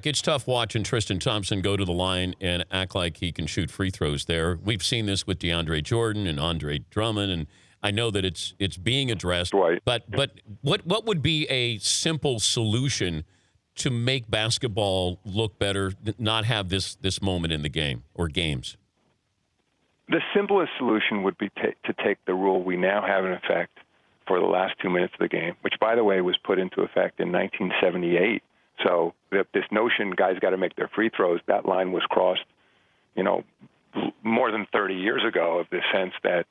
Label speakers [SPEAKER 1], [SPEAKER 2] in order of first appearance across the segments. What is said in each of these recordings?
[SPEAKER 1] Patrick, it's tough watching Tristan Thompson go to the line and act like he can shoot free throws there. We've seen this with DeAndre Jordan and Andre Drummond, and I know that it's being addressed.
[SPEAKER 2] Right.
[SPEAKER 1] But what would be a simple solution to make basketball look better, not have this moment in the game or games?
[SPEAKER 2] The simplest solution would be to take the rule we now have in effect for the last 2 minutes of the game, which, by the way, was put into effect in 1978. So this notion guys got to make their free throws, that line was crossed, more than 30 years ago, of this sense that,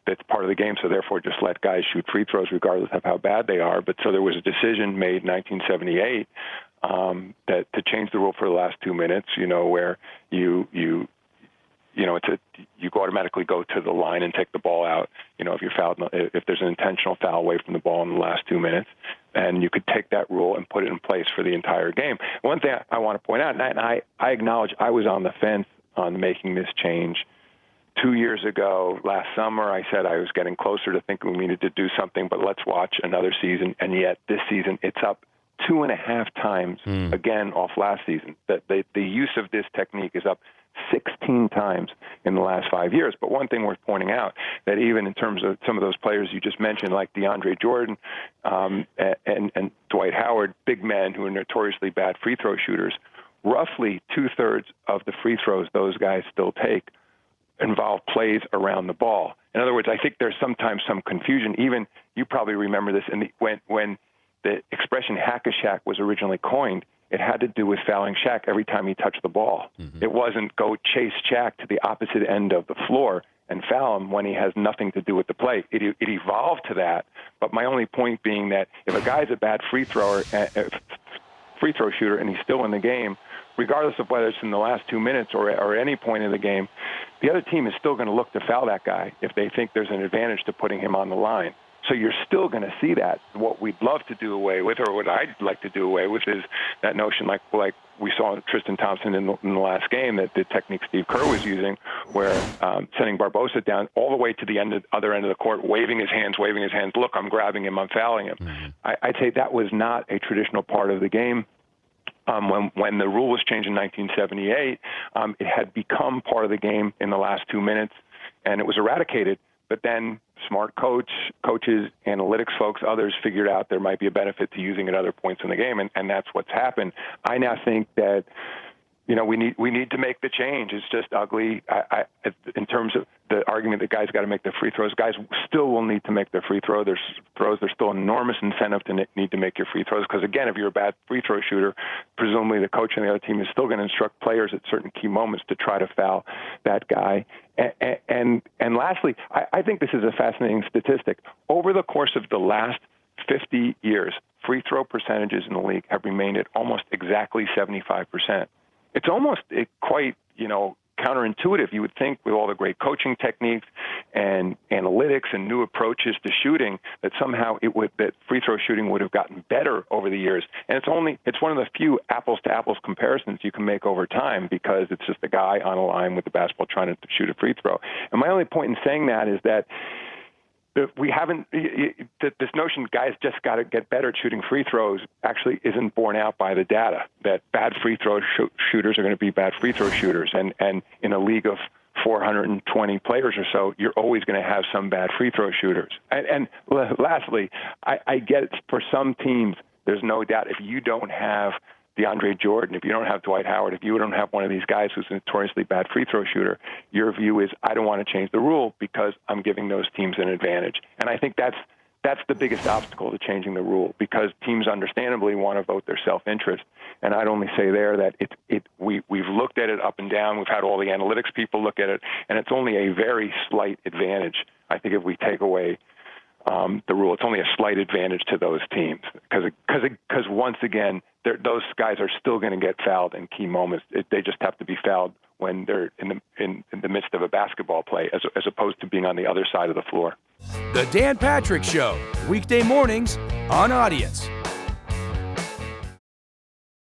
[SPEAKER 2] that's part of the game, so therefore just let guys shoot free throws regardless of how bad they are. But so there was a decision made in 1978 that to change the rule for the last 2 minutes, where you automatically go to the line and take the ball out. If you're fouled, if there's an intentional foul away from the ball in the last 2 minutes, and you could take that rule and put it in place for the entire game. One thing I want to point out, and I acknowledge I was on the fence on making this change 2 years ago. Last summer, I said I was getting closer to thinking we needed to do something, but let's watch another season. And yet this season, it's up 2.5 times again off last season. The use of this technique is up 16 times in the last 5 years. But one thing worth pointing out, that even in terms of some of those players you just mentioned, like DeAndre Jordan and Dwight Howard, big men who are notoriously bad free throw shooters, roughly 2/3 of the free throws those guys still take involve plays around the ball. In other words, I think there's sometimes some confusion. Even you probably remember this when the expression hack-a-Shaq was originally coined. It had to do with fouling Shaq every time he touched the ball. Mm-hmm. It wasn't go chase Shaq to the opposite end of the floor and foul him when he has nothing to do with the play. It evolved to that. But my only point being that if a guy's a bad free throw shooter and he's still in the game, regardless of whether it's in the last 2 minutes or any point in the game, the other team is still going to look to foul that guy if they think there's an advantage to putting him on the line. So you're still going to see that. What we'd love to do away with, or what I'd like to do away with, is that notion like we saw Tristan Thompson in the last game, that the technique Steve Kerr was using, where sending Barbosa down all the way to the other end of the court, waving his hands, look, I'm grabbing him, I'm fouling him. Mm-hmm. I'd say that was not a traditional part of the game. When the rule was changed in 1978, it had become part of the game in the last 2 minutes, and it was eradicated. But then smart coaches, analytics folks, others figured out there might be a benefit to using it at other points in the game, and that's what's happened. I now think that we need to make the change. It's just ugly. In terms of the argument that guys got to make their free throws, guys still will need to make their free throws. There's still an enormous incentive to need to make your free throws, because, again, if you're a bad free throw shooter, presumably the coach on the other team is still going to instruct players at certain key moments to try to foul that guy. And lastly, I think this is a fascinating statistic. Over the course of the last 50 years, free throw percentages in the league have remained at almost exactly 75%. It's almost quite, counterintuitive. You would think, with all the great coaching techniques and analytics and new approaches to shooting, that somehow that free throw shooting would have gotten better over the years. And it's one of the few apples to apples comparisons you can make over time, because it's just a guy on a line with the basketball trying to shoot a free throw. And my only point in saying that is that we haven't, this notion guys just got to get better at shooting free throws actually isn't borne out by the data, that bad free throw shooters are going to be bad free throw shooters. And in a league of 420 players or so, you're always going to have some bad free throw shooters. And lastly, I get it, for some teams, there's no doubt if you don't have DeAndre Jordan, if you don't have Dwight Howard, if you don't have one of these guys who's a notoriously bad free throw shooter, your view is, I don't want to change the rule because I'm giving those teams an advantage. And I think that's the biggest obstacle to changing the rule, because teams understandably want to vote their self-interest. And I'd only say there that we've looked at it up and down. We've had all the analytics people look at it, and it's only a very slight advantage. I think if we take away the rule, it's only a slight advantage to those teams, because once again, those guys are still going to get fouled in key moments. They just have to be fouled when they're in the midst of a basketball play, as opposed to being on the other side of the floor.
[SPEAKER 3] The Dan Patrick Show, weekday mornings on Audience.